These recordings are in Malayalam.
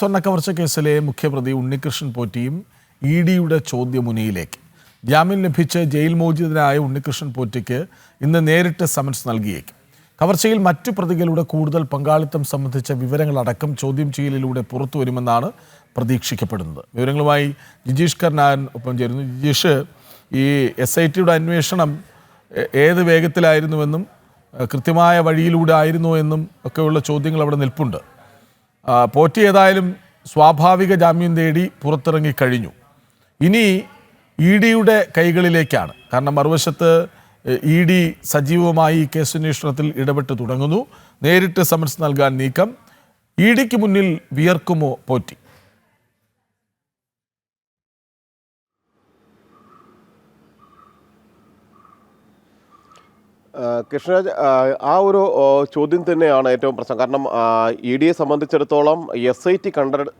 സ്വർണ്ണക്കവർച്ച കേസിലെ മുഖ്യപ്രതി ഉണ്ണികൃഷ്ണൻ പോറ്റിയും ഇഡിയുടെ ചോദ്യമുനയിലേക്ക്. ജാമ്യം ലഭിച്ച് ജയിൽ മോചിതനായ ഉണ്ണികൃഷ്ണൻ പോറ്റിക്ക് ഇന്ന് നേരിട്ട് സമൻസ് നൽകിയേക്കും. കവർച്ചയിൽ മറ്റു പ്രതികളുടെ കൂടുതൽ പങ്കാളിത്തം സംബന്ധിച്ച വിവരങ്ങളടക്കം ചോദ്യം ചെയ്യലിലൂടെ പുറത്തുവരുമെന്നാണ് പ്രതീക്ഷിക്കപ്പെടുന്നത്. വിവരങ്ങളുമായി ജിജീഷ് കർണാൻ ഒപ്പം ചേരുന്നു. ജിജീഷ്, ഈ SITയുടെ അന്വേഷണം ഏത് വേഗത്തിലായിരുന്നുവെന്നും കൃത്യമായ വഴിയിലൂടെ ആയിരുന്നോ എന്നും ഒക്കെയുള്ള ചോദ്യങ്ങൾ അവിടെ നിൽപ്പുണ്ട്. പോറ്റി ഏതായാലും സ്വാഭാവിക ജാമ്യം തേടി പുറത്തിറങ്ങിക്കഴിഞ്ഞു. ഇനി ഇഡിയുടെ കൈകളിലേക്കാണ്. കാരണം മറുവശത്ത് ഇഡി സജീവമായി ഈ കേസന്വേഷണത്തിൽ ഇടപെട്ട് തുടങ്ങുന്നു. നേരിട്ട് സമൻസ് നൽകാൻ നീക്കം. ഇഡിക്ക് മുന്നിൽ വിയർക്കുമോ പോറ്റി? കൃഷ്ണരാജ്, ആ ഒരു ചോദ്യം തന്നെയാണ് ഏറ്റവും പ്രശ്നം. കാരണം ഇഡിയെ സംബന്ധിച്ചിടത്തോളം SIT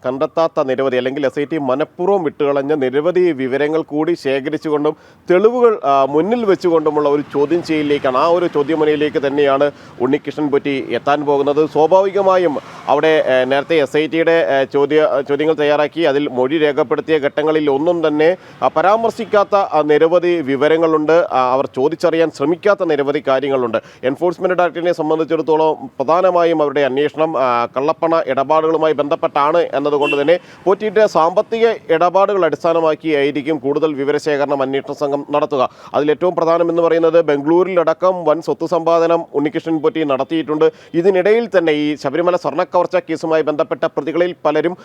കണ്ടെത്താത്ത നിരവധി, അല്ലെങ്കിൽ SIT മനഃപൂർവ്വം വിട്ടുകളഞ്ഞ നിരവധി വിവരങ്ങൾ കൂടി ശേഖരിച്ചുകൊണ്ടും തെളിവുകൾ മുന്നിൽ വെച്ചുകൊണ്ടുമുള്ള ഒരു ചോദ്യം ചെയ്യലിലേക്കാണ്, ആ ഒരു ചോദ്യമുനയിലേക്ക് തന്നെയാണ് ഉണ്ണികൃഷ്ണൻ പോറ്റി എത്താൻ പോകുന്നത്. സ്വാഭാവികമായും അവിടെ നേരത്തെ SITയുടെ ചോദ്യങ്ങൾ തയ്യാറാക്കി അതിൽ മൊഴി രേഖപ്പെടുത്തിയ ഘട്ടങ്ങളിൽ ഒന്നും തന്നെ പരാമർശിക്കാത്ത നിരവധി വിവരങ്ങളുണ്ട്. അവർ ചോദിച്ചറിയാൻ ശ്രമിക്കാത്ത നിരവധി കാര്യങ്ങളുണ്ട്. എൻഫോഴ്സ്മെന്റ് ഡയറക്ടറേറ്റിനെ സംബന്ധിച്ചിടത്തോളം പ്രധാനമായും അവരുടെ അന്വേഷണം കള്ളപ്പണ ഇടപാടുകളുമായി ബന്ധപ്പെട്ടാണ് എന്നതുകൊണ്ട് തന്നെ പോറ്റിയുടെ സാമ്പത്തിക ഇടപാടുകൾ അടിസ്ഥാനമാക്കിയായിരിക്കും കൂടുതൽ വിവരശേഖരണം അന്വേഷണ സംഘം നടത്തുക. അതിലേറ്റവും പ്രധാനമെന്ന് പറയുന്നത് ബംഗളൂരിലടക്കം വൻ സ്വത്ത് സമ്പാദനം ഉണ്ണികൃഷ്ണൻ പോറ്റി നടത്തിയിട്ടുണ്ട്. ഇതിനിടയിൽ തന്നെ ഈ ശബരിമല സ്വർണ്ണക്കവർച്ച കേസുമായി ബന്ധപ്പെട്ട പ്രതികളിൽ പലരും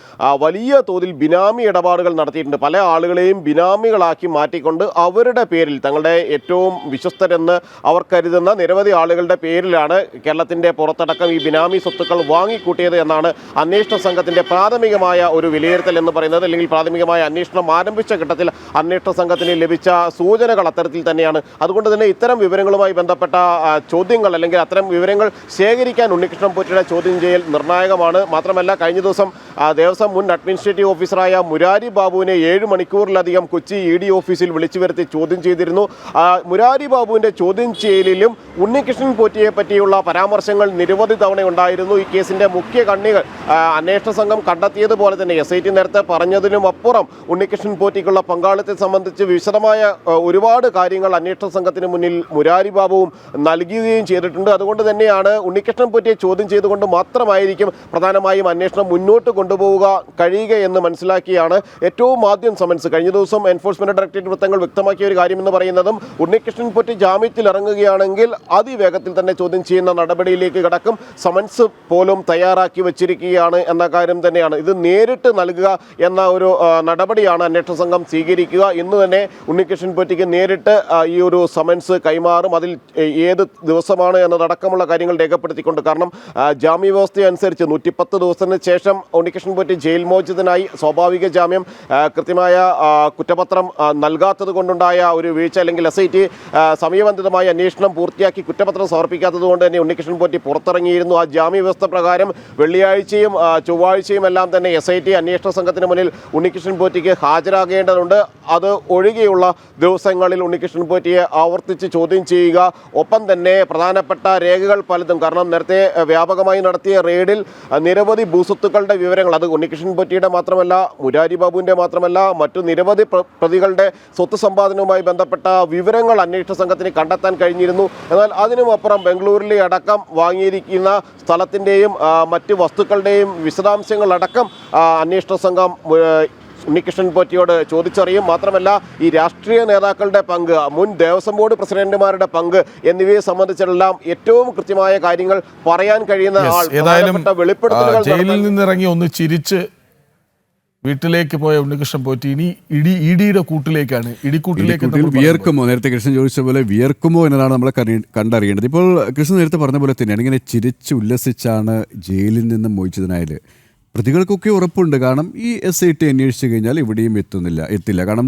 വലിയ തോതിൽ ബിനാമി ഇടപാടുകൾ നടത്തിയിട്ടുണ്ട്. പല ആളുകളെയും ബിനാമികളാക്കി മാറ്റിക്കൊണ്ട് അവരുടെ പേരിൽ തങ്ങളുടെ ഏറ്റവും വിശ്വസ്തരെന്ന് അവർ കരുതുന്ന നിരവധി ആളുകളുടെ പേരിലാണ് കേരളത്തിൻ്റെ പുറത്തടക്കം ഈ ബിനാമി സ്വത്തുക്കൾ വാങ്ങിക്കൂട്ടിയത് എന്നാണ് അന്വേഷണ സംഘത്തിൻ്റെ പ്രാഥമികമായ ഒരു വിലയിരുത്തൽ എന്ന് പറയുന്നത്. അല്ലെങ്കിൽ പ്രാഥമികമായ അന്വേഷണം ആരംഭിച്ച ഘട്ടത്തിൽ അന്വേഷണ സംഘത്തിന് ലഭിച്ച സൂചനകൾ അത്തരത്തിൽ തന്നെയാണ്. അതുകൊണ്ട് തന്നെ ഇത്തരം വിവരങ്ങളുമായി ബന്ധപ്പെട്ട ചോദ്യങ്ങൾ, അല്ലെങ്കിൽ അത്തരം വിവരങ്ങൾ ശേഖരിക്കാൻ ഉണ്ണികൃഷ്ണൻ പോറ്റിയുടെ ചോദ്യം ചെയ്യൽ നിർണായകമാണ്. മാത്രമല്ല, കഴിഞ്ഞ ദിവസം ദേവസ്വം മുൻ അഡ്മിനിസ്ട്രേറ്റീവ് ഓഫീസറായ മുരാരി ബാബുവിനെ 7 മണിക്കൂറിലധികം കൊച്ചി ED ഓഫീസിൽ വിളിച്ചു വരുത്തി ചോദ്യം ചെയ്തിരുന്നു. മുരാരി ബാബുവിൻ്റെ ചോദ്യം ചെയ്യലിലും ഉണ്ണികൃഷ്ണൻ പോറ്റിയെ പറ്റിയുള്ള പരാമർശങ്ങൾ നിരവധി തവണ ഉണ്ടായിരുന്നു. ഈ കേസിൻ്റെ മുഖ്യ കണ്ണികൾ അന്വേഷണ സംഘം കണ്ടെത്തിയതുപോലെ തന്നെ SIT നേരത്തെ പറഞ്ഞതിനും അപ്പുറം ഉണ്ണികൃഷ്ണൻ പോറ്റിക്കുള്ള പങ്കാളിത്തത്തെ സംബന്ധിച്ച് വിശദമായ ഒരുപാട് കാര്യങ്ങൾ അന്വേഷണ സംഘത്തിന് മുന്നിൽ മുരാരി ബാബുവും നൽകുകയും ചെയ്തിട്ടുണ്ട്. അതുകൊണ്ട് തന്നെയാണ് ഉണ്ണികൃഷ്ണൻ പോറ്റിയെ ചോദ്യം ചെയ്തുകൊണ്ട് മാത്രമായിരിക്കും പ്രധാനമായും അന്വേഷണം മുന്നോട്ട് കൊണ്ടുപോവുക കഴിയുക എന്ന് മനസ്സിലാക്കിയാണ് ഏറ്റവും ആദ്യം സമൻസ്. കഴിഞ്ഞ ദിവസം എൻഫോഴ്സ്മെന്റ് ഡയറക്ടറേറ്റ് വൃത്തങ്ങൾ വ്യക്തമാക്കിയ ഒരു കാര്യം എന്ന് പറയുന്നതും ഉണ്ണികൃഷ്ണൻ പോറ്റി ജാമ്യത്തിൽ ഇറങ്ങുകയാണെങ്കിൽ അതിവേഗത്തിൽ തന്നെ ചോദ്യം ചെയ്യുന്ന നടപടിയിലേക്ക് കടക്കും. സമൻസ് പോലും തയ്യാറാക്കി വച്ചിരിക്കുകയാണ് എന്ന കാര്യം തന്നെയാണ്. ഇത് നേരിട്ട് നൽകുക എന്ന ഒരു നടപടിയാണ് അന്വേഷണ സംഘം സ്വീകരിക്കുക. ഇന്ന് തന്നെ ഉണ്ണികൃഷ്ണൻ പോറ്റിക്ക് നേരിട്ട് ഈ ഒരു സമൻസ് കൈമാറും. അതിൽ ഏത് ദിവസമാണ് എന്നതടക്കമുള്ള കാര്യങ്ങൾ രേഖപ്പെടുത്തിക്കൊണ്ട്, കാരണം ജാമ്യ വ്യവസ്ഥ അനുസരിച്ച് 110 ദിവസത്തിന് ശേഷം ഉണ്ണികൃഷ്ണൻ പോറ്റി ജയിൽ മോചിതനായി. സ്വാഭാവിക ജാമ്യം കൃത്യമായ കുറ്റപത്രം നൽകാത്തത് കൊണ്ടുണ്ടായ ഒരു വീഴ്ച, അല്ലെങ്കിൽ SIT സമയബന്ധിതമായ അന്വേഷണം പൂർത്തിയാക്കി കുറ്റപത്രം സമർപ്പിക്കാത്തത് കൊണ്ട് തന്നെ ഉണ്ണികൃഷ്ണൻ പോറ്റി പുറത്തിറങ്ങിയിരുന്നു. ആ ജാമ്യ വ്യവസ്ഥ പ്രകാരം വെള്ളിയാഴ്ചയും ചൊവ്വാഴ്ചയും എല്ലാം തന്നെ SIT അന്വേഷണ സംഘത്തിന് മുന്നിൽ ഉണ്ണികൃഷ്ണൻ പോറ്റിക്ക് ഹാജരാകേണ്ടതുണ്ട്. അത് ഒഴികെയുള്ള ദിവസങ്ങളിൽ ഉണ്ണികൃഷ്ണൻ പോറ്റിയെ ആവർത്തിച്ച് ചോദ്യം ചെയ്യുക. ഒപ്പം തന്നെ പ്രധാനപ്പെട്ട രേഖകൾ പലതും, കാരണം നേരത്തെ വ്യാപകമായി നടത്തിയ റെയ്ഡിൽ നിരവധി ഭൂസ്വത്തുക്കളുടെ വിവരങ്ങൾ, അത് ഉണ്ണികൃഷ്ണൻ പോറ്റിയുടെ മാത്രമല്ല മുരാരി ബാബുവിൻ്റെ മാത്രമല്ല മറ്റു നിരവധി പ്രതികളുടെ സ്വത്ത് സമ്പാദനവുമായി ബന്ധപ്പെട്ട വിവരങ്ങൾ അന്വേഷണ സംഘത്തിന് കണ്ടെത്താൻ കഴിഞ്ഞിരുന്നു. എന്നാൽ അതിനുമപ്പുറം ബംഗളൂരിലെ അടക്കം വാങ്ങിയിരിക്കുന്ന സ്ഥലത്തിൻ്റെയും മറ്റ് വസ്തുക്കളുടെയും വിശദാംശങ്ങളടക്കം അന്വേഷണ സംഘം ഉണ്ണികൃഷ്ണൻ പോറ്റിയോട് ചോദിച്ചറിയും. മാത്രമല്ല, ഈ രാഷ്ട്രീയ നേതാക്കളുടെ പങ്ക്, മുൻ ദേവസ്വം ബോർഡ് പ്രസിഡന്റുമാരുടെ പങ്ക് എന്നിവയെ സംബന്ധിച്ചെല്ലാം ഏറ്റവും കൃത്യമായ കാര്യങ്ങൾ പറയാൻ കഴിയുന്ന ആൾ, വെളിപ്പെടുത്തലുകൾ ജയിലിൽ നിന്നിറങ്ങി ഒന്ന് ചിരിച്ച് വീട്ടിലേക്ക് പോയ ഉണ്ണികൃഷ്ണൻ പോറ്റി ഇനി ഇഡിയുടെ കൂട്ടിലേക്കാണ്. ഇടിക്കൂട്ടിലേക്ക് വിയർക്കുമോ? നേരത്തെ കൃഷ്ണൻ ചോദിച്ച പോലെ വിയർക്കുമോ എന്നതാണ് നമ്മൾ കണ്ടറിയേണ്ടത്. ഇപ്പോൾ കൃഷ്ണൻ നേരത്തെ പറഞ്ഞ പോലെ തന്നെയാണ്, ഇങ്ങനെ ചിരിച്ച് ഉല്ലസിച്ചാണ് ജയിലിൽ നിന്നും മോചിതനായത്. പ്രതികൾക്കൊക്കെ ഉറപ്പുണ്ട്. കാരണം ഈ SIT അന്വേഷിച്ചു കഴിഞ്ഞാൽ ഇവിടെയും എത്തില്ല. കാരണം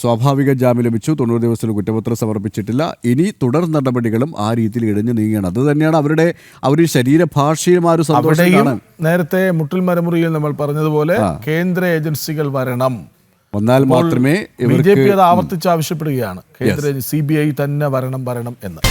സ്വാഭാവിക ജാമ്യം ലഭിച്ചു, 90 ദിവസത്തിൽ കുറ്റപത്രം സമർപ്പിച്ചിട്ടില്ല. ഇനി തുടർ നടപടികളും ആ രീതിയിൽ ഇഴഞ്ഞു നീങ്ങുകയാണ്. അത് തന്നെയാണ് അവരുടെ ശരീരഭാഷയും ആ ഒരു സന്തോഷം. നേരത്തെ മുട്ടിൽ മരമുറിയിൽ നമ്മൾ പറഞ്ഞതുപോലെ കേന്ദ്ര ഏജൻസികൾ വന്നാൽ മാത്രമേ BJP അത് ആവർത്തിച്ച് ആവശ്യപ്പെടുകയാണ്. കേന്ദ്ര CBI തന്നെ വരണം എന്ന്.